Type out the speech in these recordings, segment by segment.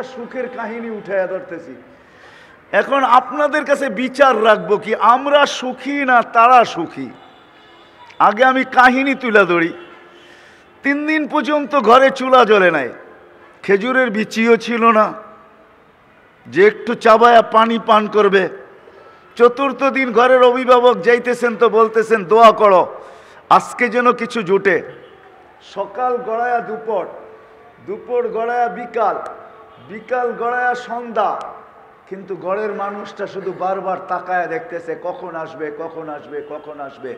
একটা সুখের কাহিনী উঠাইয়া ধরতেছি। এখন আপনাদের কাছে বিচার রাখবো কি আমরা সুখী না তারা সুখী। আগে আমি কাহিনী তুলে ধরি। 3 দিন পর্যন্ত ঘরে চুলা জ্বলে নাই, খেজুরের বিচিও ছিল না যে একটু চাবায়া পানি পান করবে। 4র্থ দিন ঘরের অভিভাবক যাইতেছেন তো বলতেছেন দোয়া করো আজকে যেন কিছু জুটে। সকাল গড়ায়া দুপুর, দুপুর গড়ায়া বিকাল, বিকাল গড়ায়া সন্ধ্যা, কিন্তু ঘরের মানুষটা শুধু বারবার তাকায়া দেখতেছে কখন আসবে কখন আসবে কখন আসবে।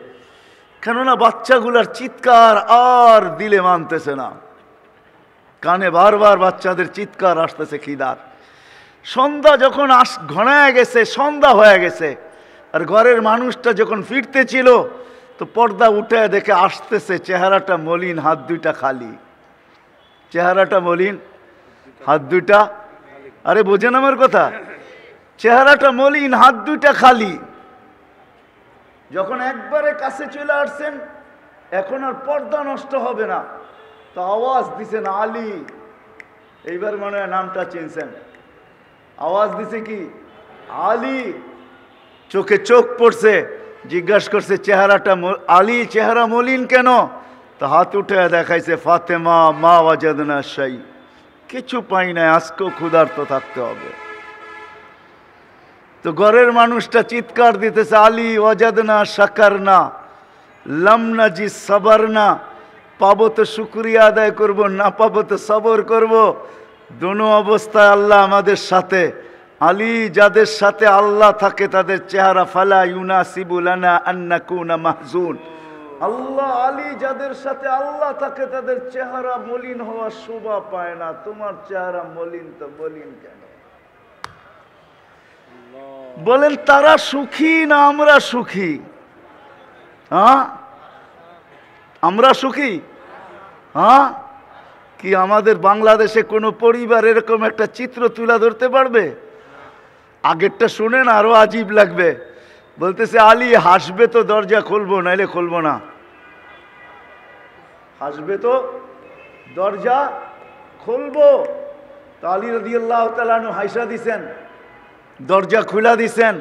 কেননা বাচ্চাগুলার চিৎকার আর দিলে মানতেছে না, কানে বারবার বাচ্চাদের চিৎকার আসতেছে খিদার। সন্ধ্যা যখন ঘনায় গেছে, সন্ধ্যা হয়ে গেছে, আর ঘরের মানুষটা যখন ফিরতে ছিল তো পর্দা উঠে দেখে আসতেছে চেহারাটা মলিন, হাত দুইটা খালি। চেহারাটা মলিন, হাত দুইটা, আরে বোঝেন আমার কথা, চেহারাটা মলিন, হাত দুইটা খালি। যখন একবারে কাছে চলে আসছেন এখন আর পর্দা নষ্ট হবে না, তো আওয়াজ দিছেন আলী। এইবার মনে হয় নামটা চিনছেন। আওয়াজ দিছে কি আলী, চোখে চোখ পড়ছে, জিজ্ঞাসা করছে চেহারাটা আলী চেহারা মলিন কেন? তো হাত উঠে দেখাইছে ফাতেমা মা ওয়াজাদনা শাই, কিছু পাই নাই, আজকেও ক্ষুধার্ত থাকতে হবে। তো ঘরের মানুষটা চিৎকার দিতেছে আলী ওয়াজাদনা শাকারনা লাম নাজি সাবারনা, পাবো তো শুকরিয়া আদায় করব, না পাবো তো সবর করব। দোনো অবস্থায় আল্লাহ আমাদের সাথে। আলী যাদের সাথে আল্লাহ থাকে তাদের চেহারা ফালা ইউনাসিবু লানা আন নাকুনা মাহজুন। আল্লাহ আলী যাদের সাথে আল্লাহ থাকে তাদের চেহারা মলিন হওয়ার শোভা পায় না। তোমার চেহারা মলিন, তো মলিন কেন? বলেন তারা সুখী না আমরা সুখী? হ্যাঁ আমরা সুখী? হ্যাঁ কি আমাদের বাংলাদেশে কোনো পরিবার এরকম একটা চিত্র তুলে ধরতে পারবে? আগেরটা শুনেন আরো আজীব লাগবে। বলতেছে আলী হাসবে তো দরজা খুলবো, নাইলে খুলবো না। হাসবে তো দরজা খুলবো। তো আলী রাদিয়াল্লাহু তাআলা আনহু হাইসা দিছেন, দরজা খুলা দিছেন।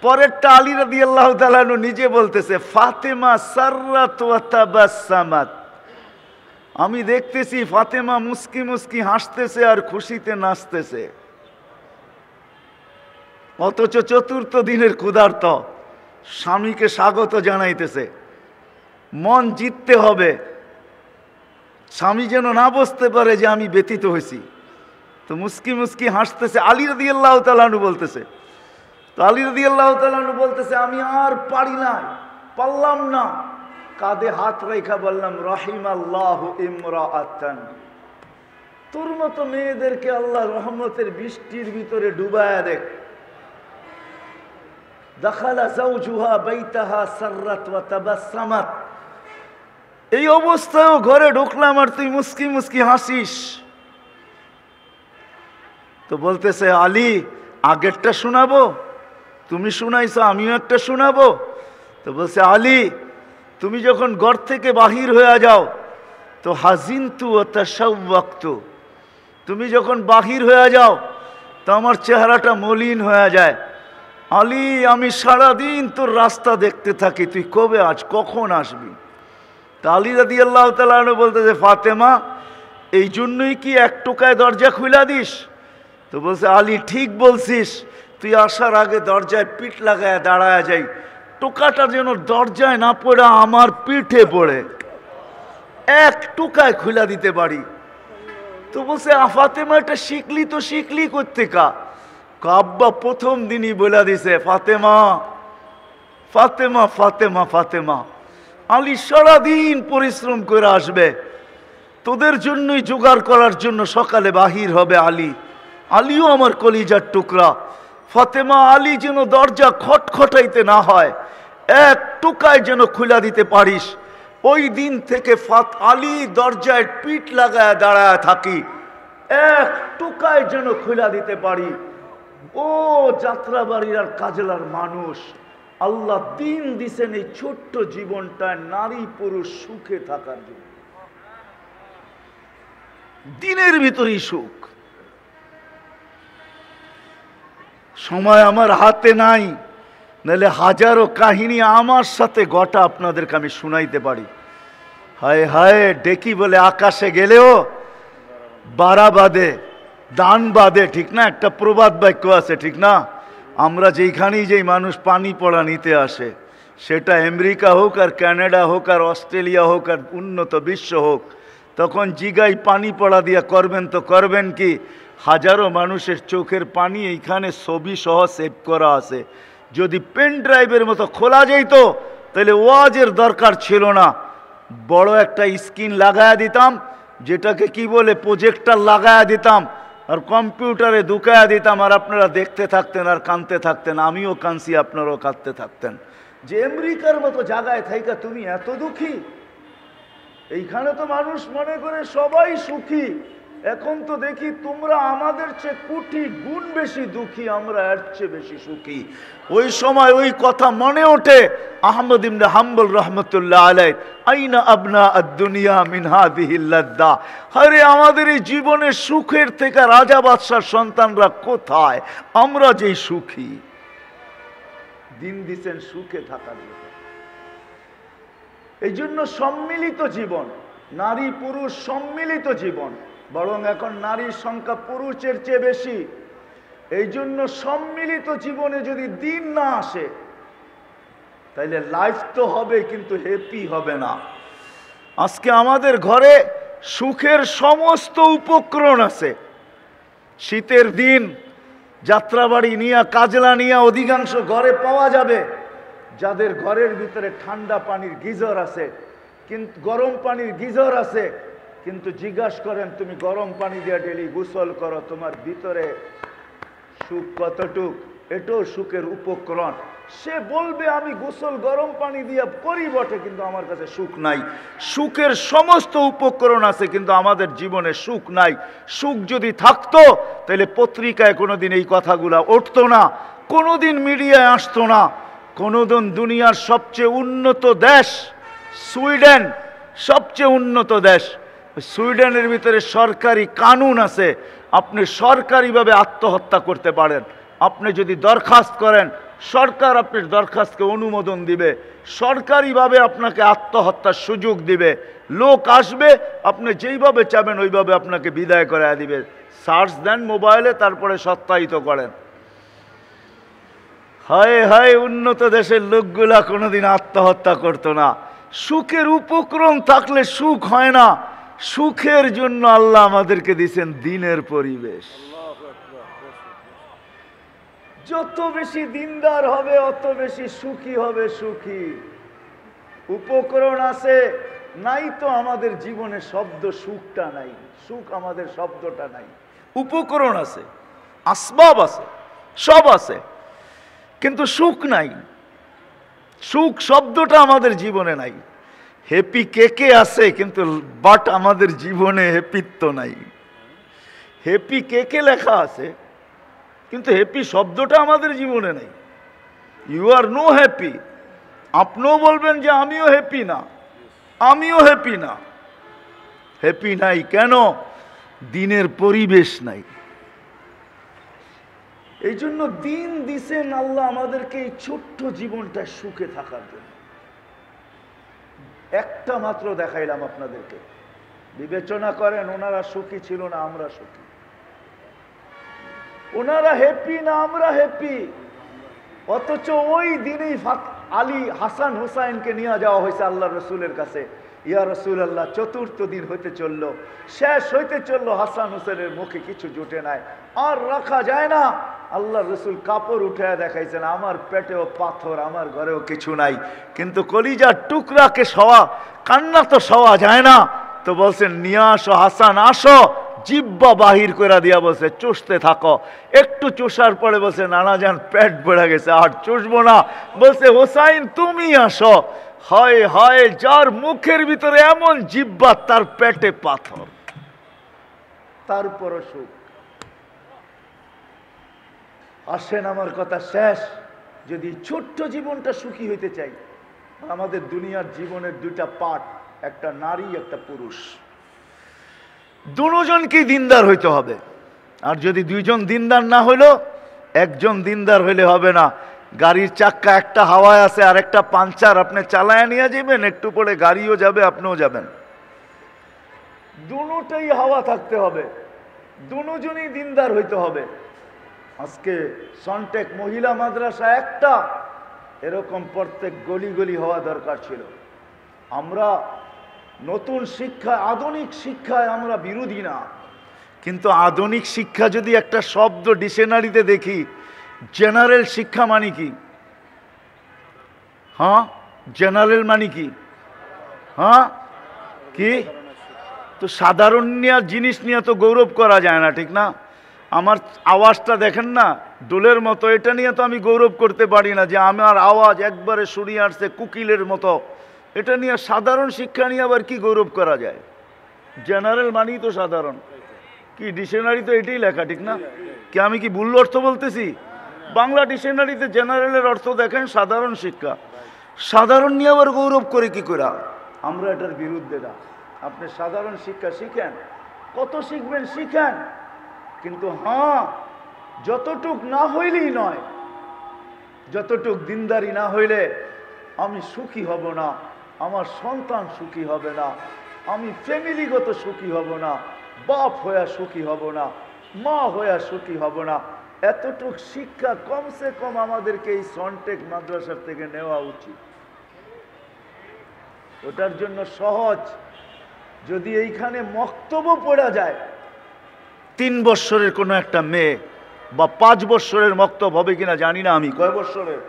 পরেরটা আলী রাদিয়াল্লাহু তাআলা আনহু নিজে বলতেছে ফাতেমা সাররাত ওয়া তাবাসসামাত, আমি দেখতেছি ফাতেমা মুস্কি মুস্কি হাসতেছে আর খুশিতে নাচতেছে। অথচ 4র্থ দিনের ক্ষুধার্ত স্বামীকে স্বাগত জানাইতেছে। মন জিততে হবে, স্বামী যেন না বুঝতে পারে যে আমি ব্যথিত হয়েছি। তো মুস্কি মুস্কি হাসতেছে। আলী রাদিয়াল্লাহু তাআলা আনহু বলতেছে, তো আলী রাদিয়াল্লাহু তাআলা আনহু বলতেছে আমি আর পারি না, পারলাম না। কাঁধে হাত রেখা বললাম রাহিমাল্লাহু ইমরাআতান, তোর মতো মেয়েদেরকে আল্লাহ রহমতের বৃষ্টির ভিতরে ডুবায়া দেখ। দাখালা যাওজুহা বাইতাহা সাররাত ওয়া তাবাসসামাত, এই অবস্থায়ও ঘরে ঢুকলাম আর তুই মুস্কি মুস্কি হাসিস। তো বলতেছে আলী আগেরটা শোনাবো, তুমি শুনাইছো আমিও একটা শোনাবো। তো বলছে আলী তুমি যখন ঘর থেকে বাহির হয়ে যাও তো হাজিনতু ওয়া তাশাওয়াকতু, তুমি যখন বাহির হয়ে যাও তো আমার চেহারাটা মলিন হয়ে যায়। আলী আমি সারাদিন তোর রাস্তা দেখতে থাকি, তুই কবে আজ কখন আসবি? তা আলী রাদিয়াল্লাহু তাআলা আনহু বলতেছে ফাতেমা এই জন্যই কি এক টোকায় দরজা খুলা দিস? তো বলছে আলী ঠিক বলছিস, তুই আসার আগে দরজায় পিঠ লাগায় দাঁড়ায় যাই, টোকাটা যেন দরজায় না পড়ে আমার পিঠে পড়ে, এক টোকায় খুলা দিতে পারি। তো বলছে ফাতেমা এটা শিখলি তো শিখলি কোত্থেকা? আব্বা প্রথম দিনই বলে দিছে ফাতেমা ফাতেমা ফাতেমা ফাতেমা। আলী সারাদিন পরিশ্রম করে আসবে, তোদের জন্যই জোগাড় করার জন্য সকালে বাহির হবে আলী। আলীও আমার কলিজার টুকরা। ফাতেমা আলী যেন দরজা খটখটাইতে না হয়, এক টোকায় যেন খুলা দিতে পারিস। ওই দিন থেকে আলী দরজায় পিঠ লাগায় দাঁড়ায় থাকি, এক টোকায় যেন খুলা দিতে পারি। ও যাত্রাবাড়ির আর কাজলার মানুষ, আল্লাহ দিন দিছেন এই ছোট্ট জীবনটায় নারী পুরুষ সুখে থাকার জন্য। দিনের ভিতরেই সুখ। সময় আমার হাতে নাই, নাহলে হাজারো কাহিনী আমার সাথে গোটা আপনাদেরকে আমি শুনাইতে পারি। হায় হায়, ডেকি বলে আকাশে গেলেও বাড়া বাঁধে, দান বাঁধে, ঠিক না? একটা প্রবাদ বাক্য আছে, ঠিক না? আমরা যেইখানেই যেই মানুষ পানি পড়া নিতে আসে, সেটা আমেরিকা হোক আর কানাডা হোক আর অস্ট্রেলিয়া হোক আর উন্নত বিশ্ব হোক, তখন জিগাই পানি পড়া দিয়া করবেন তো করবেন কি? হাজারো মানুষের চোখের পানি এইখানে ছবি সহ সেভ করা আছে। যদি পেন ড্রাইভের মতো খোলা যেত তাহলে ওয়াজের দরকার ছিল না। বড় একটা স্ক্রিন লাগায়া দিতাম, যেটাকে কি বলে প্রজেক্টর লাগায়া দিতাম, আর কম্পিউটারে ঢুকায়া দিতাম, আর আপনারা দেখতে থাকতেন আর কাঁদতে থাকতেন। আমিও কাঁদছি, আপনারাও কাঁদতে থাকতেন যে আমেরিকার মতো জায়গায় থাইকা তুমি এত দুঃখী। এইখানে তো মানুষ মনে করে সবাই সুখী। এখন তো দেখি তোমরা আমাদের চেয়ে কোটি গুণ বেশি দুঃখী, আমরা এর চেয়ে বেশি সুখী। ওই সময় ওই কথা মনে ওঠে আহমদ ইবনে হাম্বল রহমতুল্লাহ আলাইহি, আইনা আবনা আদ-দুনিয়া মিন হাযিহিল লাদ্দা। আরে আমাদের এই জীবনের সুখের থেকে রাজা বাদশার সন্তানরা কোথায়? আমরা যেই সুখী। দিন দিছেন সুখে থাকার জন্য। এই জন্য সম্মিলিত জীবন, নারী পুরুষ সম্মিলিত জীবন, বরং এখন নারীর সংখ্যা পুরুষের চেয়ে বেশি। এই জন্য সম্মিলিত জীবনে যদি দিন না আসে তাইলে লাইফ তো হবে কিন্তু হ্যাপি হবে না। আজকে আমাদের ঘরে সুখের সমস্ত উপকরণ আছে। শীতের দিন যাত্রাবাড়ি নিয়া, কাজলা নিয়া অধিকাংশ ঘরে পাওয়া যাবে। যাদের ঘরের ভিতরে ঠান্ডা পানির গিজার আছে, কিন্তু গরম পানির গিজার আছে, কিন্তু জিজ্ঞাসা করেন তুমি গরম পানি দিয়ে ডেলি গোসল করো, তোমার ভিতরে সুখ কতটুক? এটাও সুখের উপকরণ। সে বলবে আমি গোসল গরম পানি দিয়ে করি বটে, কিন্তু আমার কাছে সুখ নাই। সুখের সমস্ত উপকরণ আছে, কিন্তু আমাদের জীবনে সুখ নাই। সুখ যদি থাকতো তাহলে পত্রিকায় কোনোদিন এই কথাগুলো উঠতো না, কোনোদিন মিডিয়ায় আসতো না। কোনোদিন দুনিয়ার সবচেয়ে উন্নত দেশ সুইডেন, সবচেয়ে উন্নত দেশ, সুইডেনের ভিতরে সরকারি কানুন আছে, আপনি সরকারিভাবে আত্মহত্যা করতে পারেন। আপনি যদি দরখাস্ত করেন, সরকার আপনার দরখাস্তকে অনুমোদন দিবে, সরকারিভাবে আপনাকে আত্মহত্যার সুযোগ দিবে। লোক আসবে, আপনি যেইভাবে চাবেন ওইভাবে আপনাকে বিদায় করে দিবে। সার্চ দেন মোবাইলে, তারপরে সত্যায়িত করেন। হায় হায়, উন্নত দেশের লোকগুলা কোনোদিন আত্মহত্যা করতো না। সুখের উপক্রম থাকলে সুখ হয় না। সুখের জন্য আল্লাহ আমাদেরকে দিয়েছেন দিনের পরিবেশ। যত বেশি দিনদার হবে অত বেশি সুখী হবে। সুখী উপকরণ আছে, নাই তো আমাদের জীবনে শব্দ সুখটা নাই, সুখ আমাদের শব্দটা নাই। উপকরণ আছে, আসবাব আছে, সব আছে, কিন্তু সুখ নাই। সুখ শব্দটা আমাদের জীবনে নাই। হ্যাপি কে কে আছে, কিন্তু বাট আমাদের জীবনে হ্যাপিত্ব নাই। হ্যাপি কে কে লেখা আছে, কিন্তু হ্যাপি শব্দটা আমাদের জীবনে নাই। You are no happy. আপনিও বলবেন যে আমিও হ্যাপি না, আমিও হ্যাপি না। হ্যাপি নাই কেন? দিনের পরিবেশ নাই। এই জন্য দিন দিছেন আল্লাহ আমাদেরকে এই ছোট্ট জীবনটা সুখে থাকার জন্য। একটা মাত্র দেখাইলাম আপনাদেরকে, বিবেচনা করেন ওনারা সুখী ছিল না আমরা সুখী, ওনারা হ্যাপি না আমরা হ্যাপি। অথচ ওই দিনেই আলী হাসান হুসাইনকে নিয়ে যাওয়া হয়েছে আল্লাহ রসুলের কাছে। ইয়া রসুল আল্লাহ, চতুর্থ দিন হইতে চললো, শেষ হইতে চললো, হাসান হুসেনের মুখে কিছু জুটে নাই, আর রাখা যায় না। আল্লাহ রসুল কাপড় উঠে দেখাইছেন, আমার পেটেও পাথর, আমার ঘরেও কিছু নাই, কিন্তু কলিজার টুকরাকে সওয়া, কান্না তো সওয়া যায় না। তো বলছেন নিয়ে আসো হাসান, আসো। জিব্বা বাহির করে দিয়া বলছে চুষতে থাকো। একটু চুষার পরে বলছে নানা যান পেট বেড়ে গেছে, আর চুষবো না। বলছে হোসাইন তুমি আসো। হয় হয়, যার মুখের ভিতরে এমন জিব্বা তার পেটে পাথর, তারপরও সুখ। আসেন, আমার কথা শেষ। যদি ছোট্ট জীবনটা সুখী হইতে চাই, আমাদের দুনিয়ার জীবনের দুইটা পার্ট, একটা নারী একটা পুরুষ, দুজনকেই দিনদার হইতে হবে। আর যদি দুইজন দিনদার না হইল, একজন দিনদার হইলে হবে না। গাড়ির চাক্কা একটা হাওয়ায় আছে আর একটা পাঞ্চার, আপনি চালায় নিয়ে যাবেন, একটু পরে গাড়িও যাবে, আপনিও যাবেন। দুটোই হাওয়া থাকতে হবে, দুজনই দিনদার হইতে হবে। আজকে সনটেক মহিলা মাদ্রাসা একটা, এরকম প্রত্যেক গলি গলি হওয়া দরকার ছিল। আমরা নতুন শিক্ষা, আধুনিক শিক্ষায় আমরা বিরোধী না, কিন্তু আধুনিক শিক্ষা যদি একটা শব্দ ডিকশনারিতে দেখি, জেনারেল শিক্ষা মানে কি? হ্যাঁ, জেনারেল মানে কি? হ্যাঁ, কি? তো সাধারণ জিনিস নিয়ে তো গৌরব করা যায় না, ঠিক না? আমার আওয়াজটা দেখেন না, ডোলের মতো, এটা নিয়ে তো আমি গৌরব করতে পারি না যে আমার আওয়াজ একবারে শুনিয়ে আসছে কুকিলের মতো। এটা নিয়ে সাধারণ শিক্ষা নিয়ে আবার কি গৌরব করা যায়? জেনারেল মানেই তো সাধারণ। কি ডিকশনারি তো এটাই লেখা, ঠিক না? কি আমি কি ভুল অর্থ বলতেছি? বাংলা ডিকশনারিতে জেনারেলের অর্থ দেখেন সাধারণ শিক্ষা। সাধারণ নিয়ে আবার গৌরব করে কি করে? আমরা এটার বিরুদ্ধে না। আপনি সাধারণ শিক্ষা শিখেন, কত শিখবেন শিখেন, কিন্তু হ্যাঁ, যতটুক না হইলেই নয়, যতটুক দিনদারি না হইলে আমি সুখী হব না, আমার সন্তান সুখী হবে না, আমি ফ্যামিলিগত সুখী হব না, বাপ হইয়া সুখী হব না, মা হইয়া সুখী হব না। এতটুক শিক্ষা কমসে কম আমাদেরকে এই সনটেক মাদ্রাসার থেকে নেওয়া উচিত। ওটার জন্য সহজ, যদি এইখানে মক্তব্য পড়া যায়, 3 বৎসরের কোনো একটা মেয়ে বা 5 বৎসরের মক্তব্য হবে কিনা জানি না আমি, কয় বৎসরের?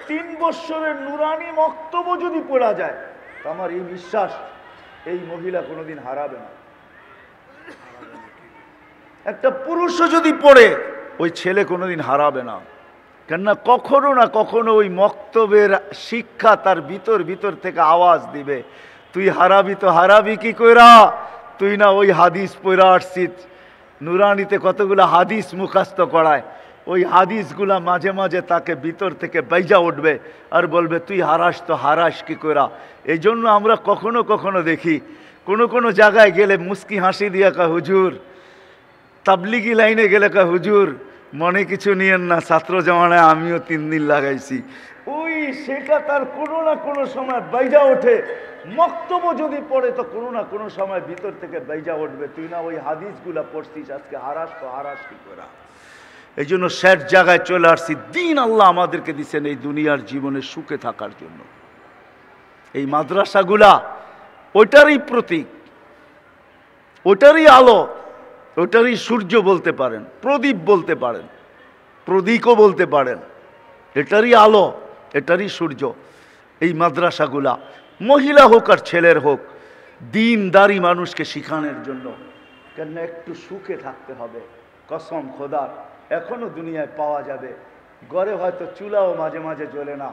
3 বৎসরের নুরানি মক্তব্য যদি পড়া যায়, তো আমার এই বিশ্বাস এই মহিলা কোনোদিন হারাবে না। একটা পুরুষও যদি পড়ে, ওই ছেলে কোনোদিন হারাবে না। কেননা কখনো না কখনো ওই মক্তবের শিক্ষা তার ভিতর থেকে আওয়াজ দিবে, তুই হারাবি তো হারাবি কি কইরা? তুই না ওই হাদিস পড়া আসছিস, নুরানিতে কতগুলো হাদিস মুখস্থ করায়, ওই হাদিসগুলা মাঝে মাঝে তাকে ভিতর থেকে বাইজা উঠবে আর বলবে তুই হারাস তো হারাস কি কইরা। এই জন্য আমরা কখনো কখনো দেখি কোনো জায়গায় গেলে মুস্কি হাসি দিয়া কয় হুজুর, তাবলিগি লাইনে গেলে কয় হুজুর মনে কিছু নিয়েন না, ছাত্র জমানায় আমিও 3 দিন লাগাইছি। ওই সেটা তার কোনো না কোনো সময় বাইজা ওঠে। মক্তব্য যদি পড়ে তো কোনো না কোনো সময় ভিতর থেকে বাইজা উঠবে, তুই না ওই হাদিসগুলা পড়ছিস, আজকে হারাস তো হারাস কি করা। এই জন্য শেষ জায়গায় চলে আসছি, দিন আল্লাহ আমাদেরকে দিচ্ছেন এই দুনিয়ার জীবনে সুখে থাকার জন্য। এই মাদ্রাসাগুলা ওইটারই প্রতীক, ওইটারই আলো, ওটারই সূর্য বলতে পারেন, প্রদীপ বলতে পারেন, প্রদীপও বলতে পারেন। এটারই আলো, এটারই সূর্য এই মাদ্রাসাগুলা, মহিলা হোক আর ছেলের হোক, দিনদারি মানুষকে শিখানোর জন্য। কেন একটু সুখে থাকতে হবে, কসম খোদার এখনো দুনিয়ায় পাওয়া যাবে। ঘরে হয়তো চুলাও মাঝে মাঝে জ্বলে না,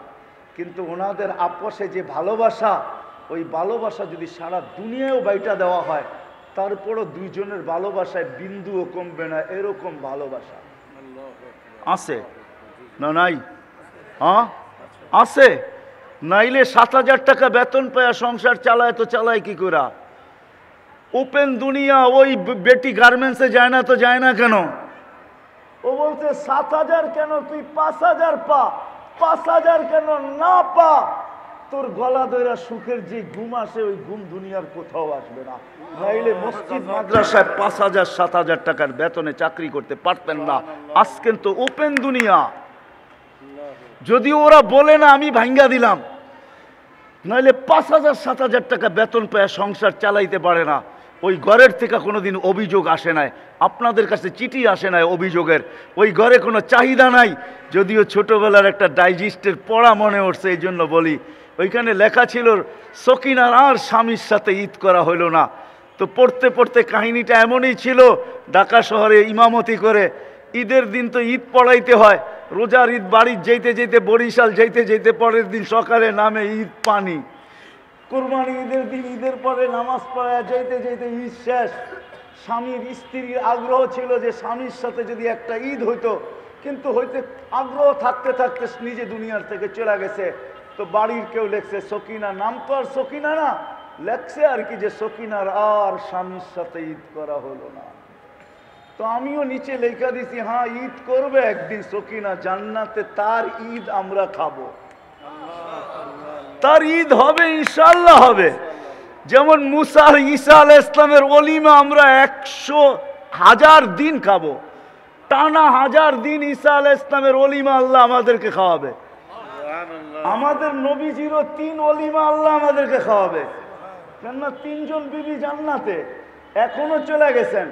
কিন্তু ওনাদের আপসে যে ভালোবাসা, ওই ভালোবাসা যদি সারা দুনিয়ায়ও বাইটা দেওয়া হয়, তারপরও দুইজনের ভালোবাসায় বিন্দুও কমবে না, এরকম ভালোবাসা আছে না? নাই? হ্যাঁ আছে। নাইলে 7,000 টাকা বেতন পায় সংসার চালায়, তো চালায় কি করে? ওপেন দুনিয়া, ওই বেটি গার্মেন্টসে যায় না তো যায় না কেন? ও বলছে 7,000 কেন, তুই 5,000 পা, 5,000 কেন না পা, তোর গলা দইরা সুখের যে ঘুম আসে, ওই ঘুম দুনিয়ার কোথাও আসবে না। নাইলে মসজিদ মাদ্রাসায় 5,000 7,000 টাকার বেতনে চাকরি করতে পারতেন না। আজকে তো ওপেন দুনিয়া, যদি ওরা বলে না আমি ভাঙ্গা দিলাম, নাইলে 5,000 7,000 টাকা বেতন পেয়ে সংসার চালাইতে পারে না। ওই ঘরের থেকে কোনোদিন অভিযোগ আসে নাই, আপনাদের কাছে চিঠি আসে নাই অভিযোগের, ওই ঘরে কোনো চাহিদা নাই। যদিও ছোটবেলার একটা ডাইজেস্টের পড়া মনে উঠছে, এই জন্য বলি, ওইখানে লেখা ছিল সকিনার আর স্বামীর সাথে ঈদ করা হইল না। তো পড়তে পড়তে কাহিনীটা এমনই ছিল, ঢাকা শহরে ইমামতি করে ঈদের দিন তো ঈদ পড়াইতে হয়, রোজার ঈদ বাড়ির যেতে যেতে বরিশাল যেতে যেতে পরের দিন সকালে নামে ঈদ পানি, কোরবানি ঈদের দিন ঈদের পরে নামাজ পড়া যেতে যেতে ঈদ শেষ। স্বামীর স্ত্রীর আগ্রহ ছিল যে স্বামীর সাথে যদি একটা ঈদ হইতো, কিন্তু হইতে আগ্রহ থাকতে থাকতে নিজে দুনিয়ার থেকে চলে গেছে। তো বাড়ির কেউ লেখছে সকিনা, নাম তো আর সকিনা না, লেখছে আর কি যে সকিনার আর স্বামীর সাথে ঈদ করা হলো না। তো আমিও নিচে লেখা দিছি, হ্যাঁ ঈদ করবে একদিন সকিনা জান্নাতে, তার ঈদ আমরা খাবো, তার ঈদ হবে, ইনশাআল্লাহ হবে। যেমন মুসা আর ঈসা আলাইহিস সালামের ওলিমা আমরা 100,000 দিন খাবো, টানা 1000 দিন ঈসা আলাইহিস সালামের ওলিমা আল্লাহ আমাদেরকে খাওয়াবে। আমাদের নবীজিরও 3 ওলিমা আল্লাহ আমাদেরকে খাওয়াবে। কেননা 3 জন বিবি জান্নাতে, এখনো চলে গেছেন,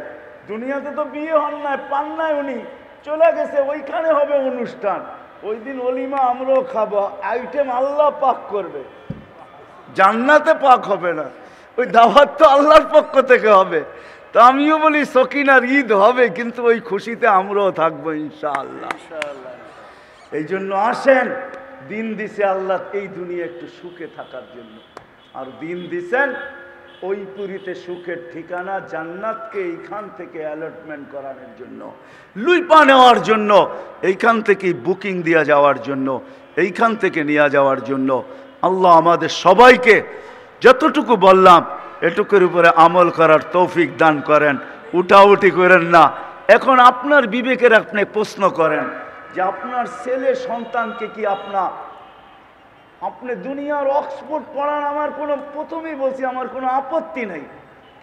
দুনিয়াতে তো বিয়ে হন নাই, পান নাই, উনি চলে গেছে, ওইখানে হবে অনুষ্ঠান, ওই দিন ওলিমা আমরাও খাবো, আইটেম আল্লাহ পাক করবে, জান্নাতে পাক হবে না, ওই দাওয়াত তো আল্লাহর পক্ষ থেকে হবে। তো আমিও বলি সকিনার ঈদ হবে, কিন্তু ওই খুশিতে আমরাও থাকবো ইনশাআল্লাহ। এই জন্য আসেন, দিন দিছে আল্লাহ এই দুনিয়া একটু সুখে থাকার জন্য, আর দিন দিছেন ওই পুরীতে সুখের ঠিকানা জান্নাতকে এইখান থেকে অ্যালটমেন্ট করানোর জন্য, লুইপা নেওয়ার জন্য, এইখান থেকে বুকিং দেওয়া যাওয়ার জন্য, এইখান থেকে নিয়ে যাওয়ার জন্য। আল্লাহ আমাদের সবাইকে যতটুকু বললাম এটুকুর উপরে আমল করার তৌফিক দান করেন, উঠাউঠি করেন না। এখন আপনার বিবেকের আপনি প্রশ্ন করেন যে আপনার ছেলে সন্তানকে কি আপনি দুনিয়ার অক্সফোর্ড পড়ান, আমার কোনো, প্রথমেই বলছি আমার কোনো আপত্তি নেই,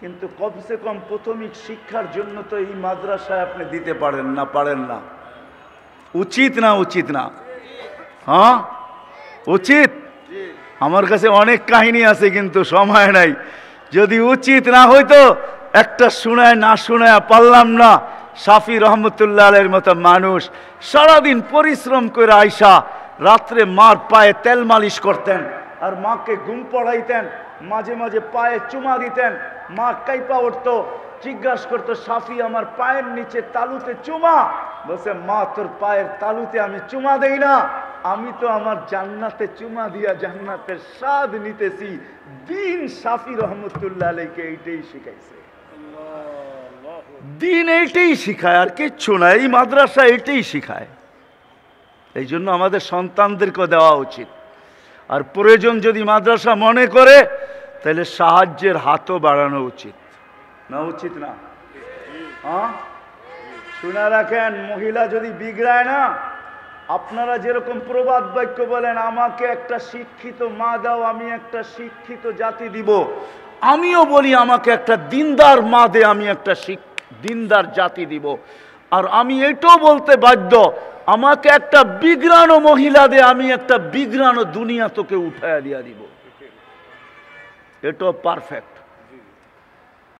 কিন্তু কমসে কম প্রাথমিক শিক্ষার জন্য তো এই মাদ্রাসায় আপনি দিতে পারেন না? উচিত না? উচিত না? হ্যাঁ উচিত। আমার কাছে অনেক কাহিনী আছে কিন্তু সময় নাই, যদি উচিত না হইতো একটা শুনায় না শুনায় পারলাম না। শাফি রহমতুল্লাহ আলাইহির মতো মানুষ সারাদিন পরিশ্রম করে আইসা রাত্রে মার পায়ে তেল মালিশ করতেন, আর মাকে ঘুম পড়াইতেন, মাঝে মাঝে পায়ে চুমা দিতেন, মা কাইপা উঠতো, জিজ্ঞাসা করতো শাফি আমার পায়ের নিচে তালুতে চুমা, বলছে মা তোর পায়ের তালুতে আমি চুমা দেই না, আমি তো আমার জান্নাতে চুমা দিয়া জান্নাতের স্বাদ নিতেছি। দিন শাফি রহমতুল্লাহ আলাইহিকে এইটাই শিখাইছে, দিন এইটাই শিখায়, আর কিচ্ছু না, এই মাদ্রাসা এইটাই শিখায়। এই জন্য আমাদের সন্তানদেরকে দেওয়া উচিত, আর প্রয়োজন যদি মাদ্রাসা মনে করে তাহলে সাহায্যের হাতও বাড়ানো উচিত না? উচিত না? হ্যাঁ, শুনে রাখেন, মহিলা যদি বিগড়ায় না, আপনারা যেরকম প্রবাদ বাক্য বলেন আমাকে একটা শিক্ষিত মা দাও, আমি একটা শিক্ষিত জাতি দিব, আমিও বলি আমাকে একটা দিনদার মা দে, আমি একটা দিনদার জাতি দিব। আর আমি এটাও বলতে বাধ্য, আমাকে একটা বিগড়ানো মহিলা দে, আমি একটা বিগড়ানো দুনিয়া তোকে উঠায়া দিয়া দিব, এটাও পারফেক্ট।